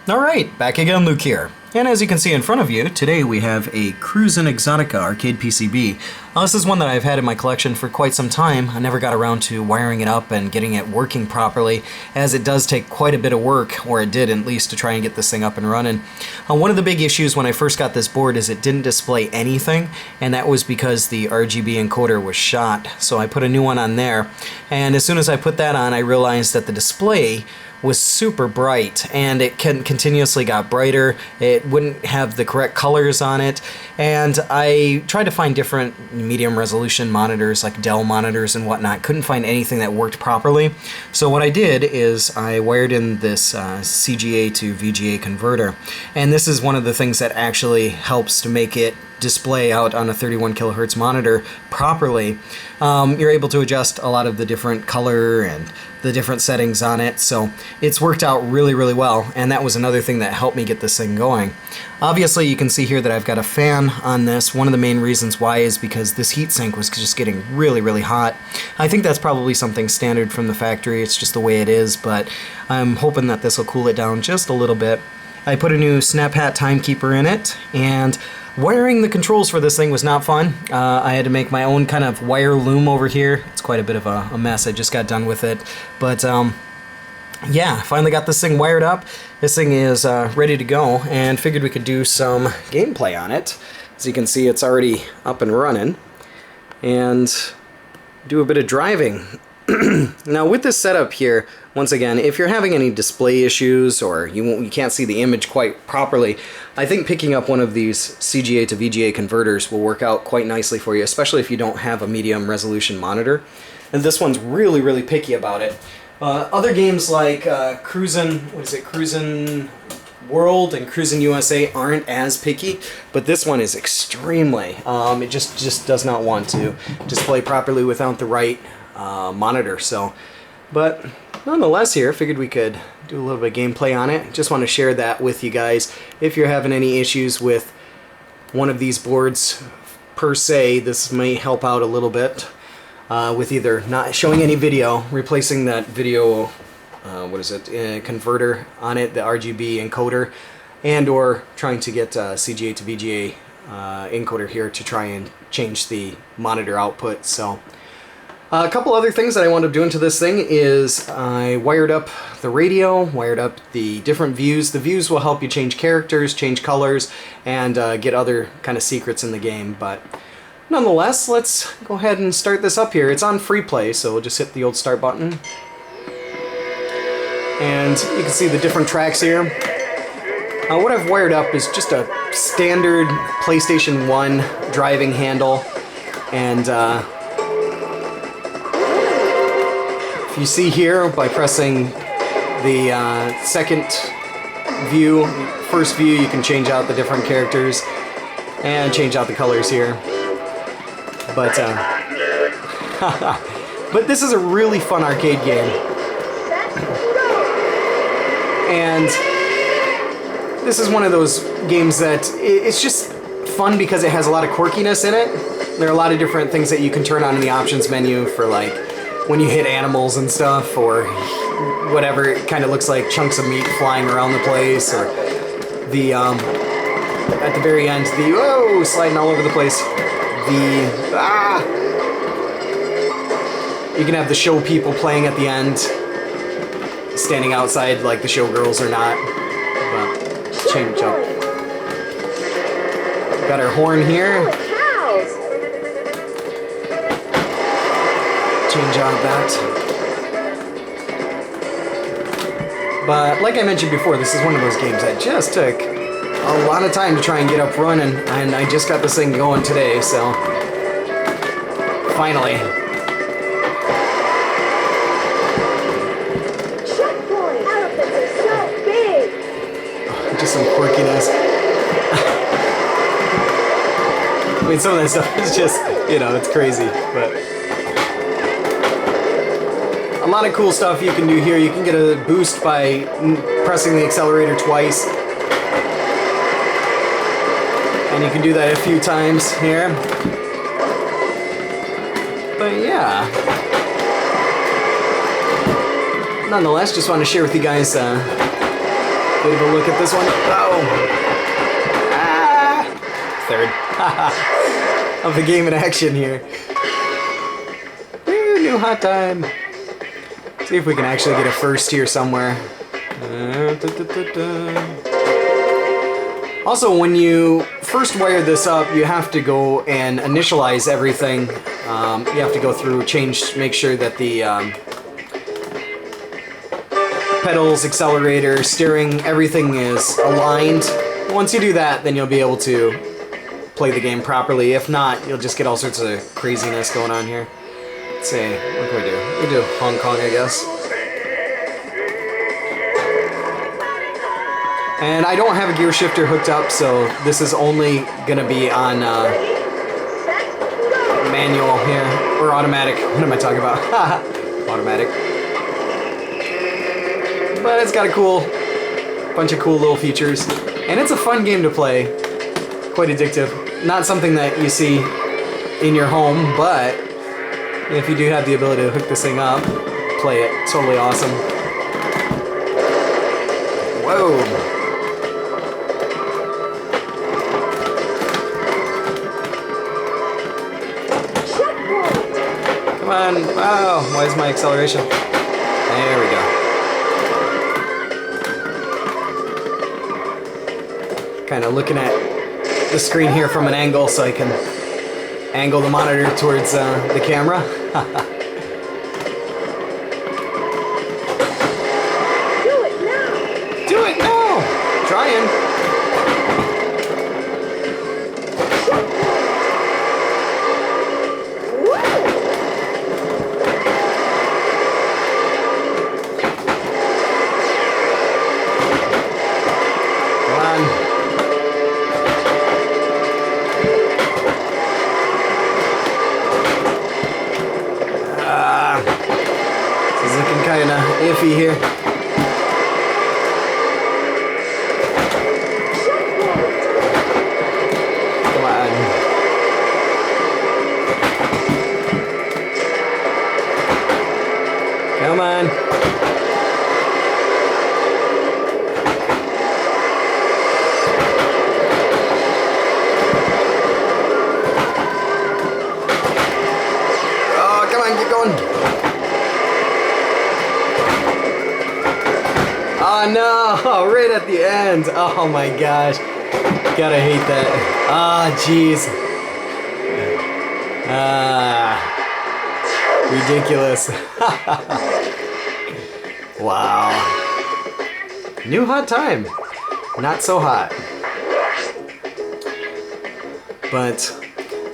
Alright, back again, Luke here. And as you can see in front of you, today we have a Cruisn Exotica arcade PCB. This is one that I've had in my collection for quite some time. I never got around to wiring it up and getting it working properly, as it does take quite a bit of work, or it did at least, to try and get this thing up and running. One of the big issues when I first got this board is it didn't display anything, and that was because the RGB encoder was shot. So I put a new one on there, and as soon as I put that on, I realized that the display was super bright, and it continuously got brighter. It wouldn't have the correct colors on it, and I tried to find different medium resolution monitors like Dell monitors and whatnot. Couldn't find anything that worked properly. So what I did is I wired in this CGA to VGA converter, and this is one of the things that actually helps to make it display out on a 31 kilohertz monitor properly. You're able to adjust a lot of the different color and the different settings on it, so it's worked out really well, and that was another thing that helped me get this thing going. Obviously you can see here that I've got a fan on this. One of the main reasons why is because this heatsink was just getting really hot. I think that's probably something standard from the factory, it's just the way it is, but I'm hoping that this will cool it down just a little bit. I put a new snap hat timekeeper in it, and wiring the controls for this thing was not fun. I had to make my own kind of wire loom over here. It's quite a bit of a mess. I just got done with it. But yeah, finally got this thing wired up. This thing is ready to go, and figured we could do some gameplay on it. As you can see, it's already up and running. And do a bit of driving. Now with this setup here, once again, if you're having any display issues or you can't see the image quite properly, I think picking up one of these CGA to VGA converters will work out quite nicely for you, especially if you don't have a medium resolution monitor. And this one's really picky about it. Other games like Cruisn World and Cruisn USA aren't as picky, but this one is extremely. It just does not want to display properly without the right monitor. So, but nonetheless, here figured we could do a little bit of gameplay on it. Just want to share that with you guys. If you're having any issues with one of these boards per se, this may help out a little bit with either not showing any video, replacing that video converter on it, the RGB encoder, and or trying to get CGA to VGA encoder here to try and change the monitor output. So a couple other things that I wound up doing to this thing is I wired up the radio, wired up the different views. The views will help you change characters, change colors, and get other kind of secrets in the game. But nonetheless, let's go ahead and start this up here. It's on free play, so we'll just hit the old start button. And you can see the different tracks here. What I've wired up is just a standard PlayStation 1 driving handle, and if you see here, by pressing the second view, first view, you can change out the different characters and change out the colors here. But but this is a really fun arcade game, and this is one of those games that it's just fun because it has a lot of quirkiness in it. There are a lot of different things that you can turn on in the options menu for, like, when you hit animals and stuff, or whatever. It kind of looks like chunks of meat flying around the place, or the at the very end, the whoa, sliding all over the place. You can have the show people playing at the end, standing outside like the showgirls or not. But change up. Got our horn here. Change out that. But like I mentioned before, this is one of those games that just took a lot of time to try and get up running, and I just got this thing going today, so finally. Checkpoint! Elephants are so big! Just some quirkiness. I mean, some of that stuff is just, you know, it's crazy, but a lot of cool stuff you can do here. You can get a boost by pressing the accelerator twice. And you can do that a few times here. But yeah. Nonetheless, just want to share with you guys Bit of a look at this one. Oh! Ah! Third. Of the game in action here. Woo, new hot time. See if we can actually get a first here somewhere. Also, when you first wire this up, you have to go and initialize everything. You have to go through, make sure that the pedals, accelerator, steering, everything is aligned. Once you do that, then you'll be able to play the game properly. If not, you'll just get all sorts of craziness going on here. Let's see, what can we do? We do Hong Kong, I guess. And I don't have a gear shifter hooked up, so this is only gonna be on manual here, or automatic. What am I talking about? Automatic. But it's got a bunch of cool little features. And it's a fun game to play. Quite addictive. Not something that you see in your home, but if you do have the ability to hook this thing up, play it. Totally awesome. Whoa. Come on. Wow. Why is my acceleration? There we go. Kind of looking at the screen here from an angle so I can angle the monitor towards the camera. Do it now! Do it now! Trying. Kinda iffy here. Come on. Come on. Oh, come on, get going. Oh no, right at the end. Oh my gosh. Gotta hate that. Ah, jeez. Ridiculous. Wow. New hot time. Not so hot. But,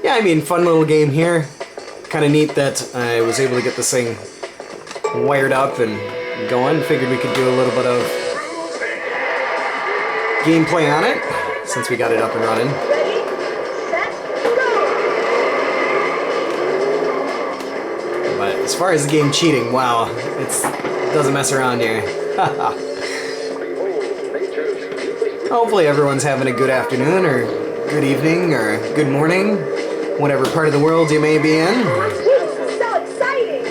yeah, I mean, fun little game here. Kind of neat that I was able to get this thing wired up and going. Figured we could do a little bit of gameplay on it since we got it up and running. Ready, set, go! But as far as the game cheating, wow, it doesn't mess around here. Hopefully everyone's having a good afternoon or good evening or good morning, whatever part of the world you may be in. Las Vegas is so exciting!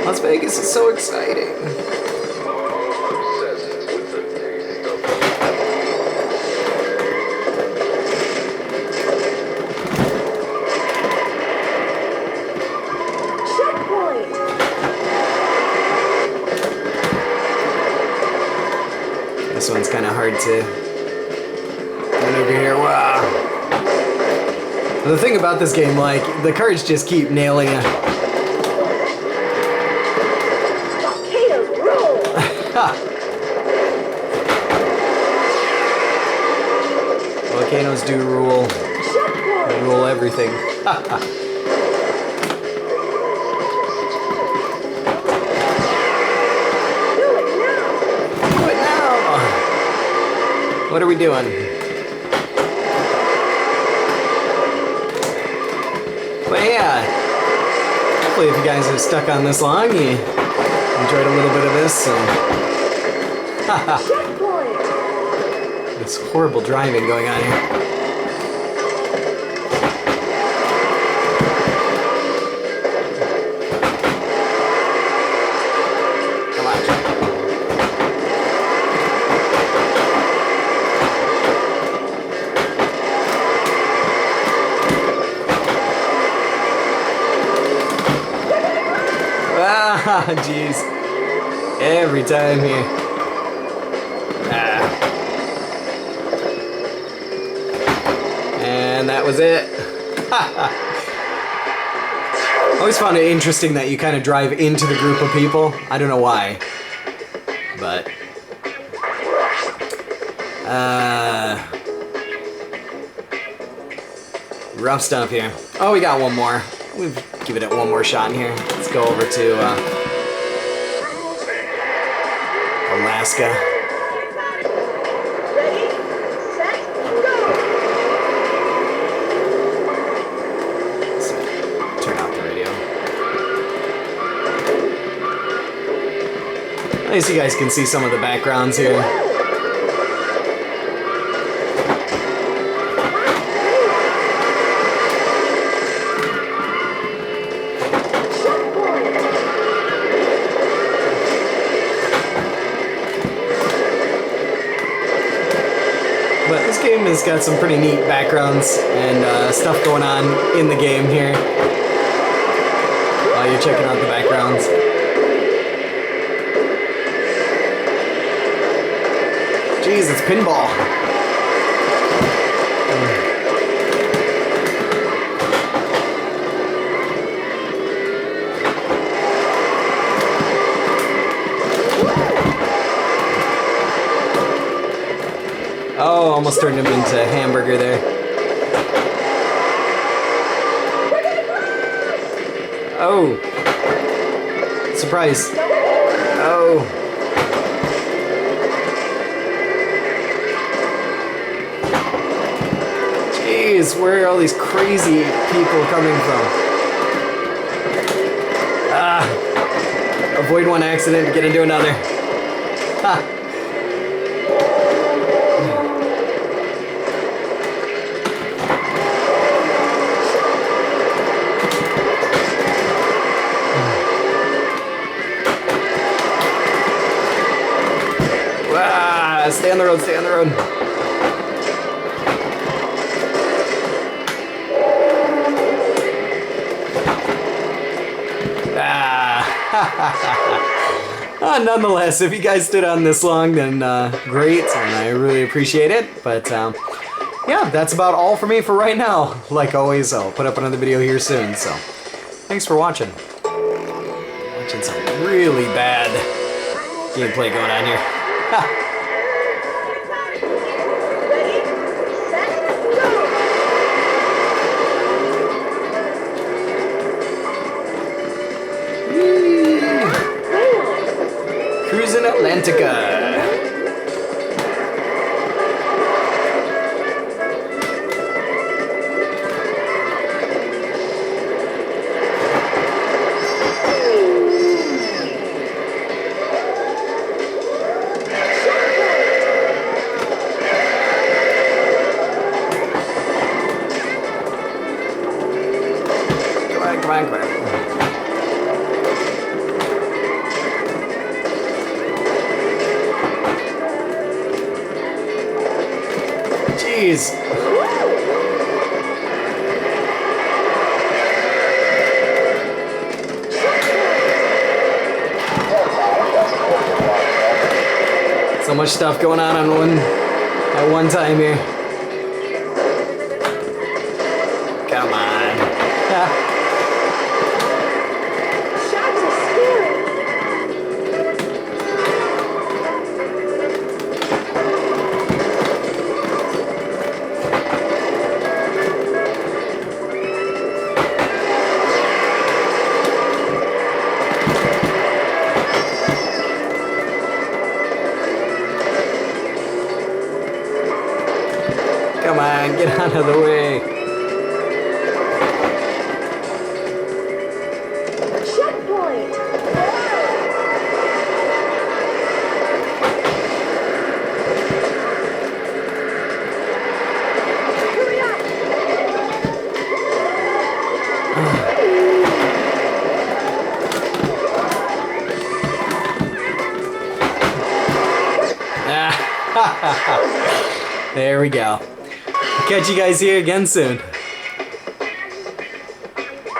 Las Vegas is so exciting. Checkpoint! This one's kind of hard to maneuver here. Wow. The thing about this game, like, the cards just keep nailing you. Volcanoes roll! Volcanoes do rule. They rule everything. Do it now! Do it now! What are we doing? But yeah, hopefully if you guys are stuck on this long, you enjoyed a little bit of this. So. Checkpoint! This horrible driving going on here. Come on. Ah, jeez. Every time here. Ah. And that was it. Always found it interesting that you kind of drive into the group of people. I don't know why. But... rough stuff here. Oh, we got one more. We'll give it one more shot in here. Let's go over to Alaska. Ready, set, go! So, turn off the radio. At least you guys can see some of the backgrounds here. But this game has got some pretty neat backgrounds and stuff going on in the game here. While you're checking out the backgrounds. Jeez, it's pinball. Oh, almost turned him into a hamburger there. Oh. Surprise. Oh. Jeez, where are all these crazy people coming from? Ah. Avoid one accident, get into another. Ha. Stay on the road, stay on the road. Nonetheless, if you guys stood on this long, then great, and I really appreciate it. But yeah, that's about all for me for right now. Like always, I'll put up another video here soon, so thanks for watching. Watching some really bad gameplay going on here. Cruisn Exotica. Come on. Jeez. So much stuff going on at one time here. Come on. Shots are scary. Come on, get out of the way. Checkpoint. Hurry up. There we go. Catch you guys here again soon.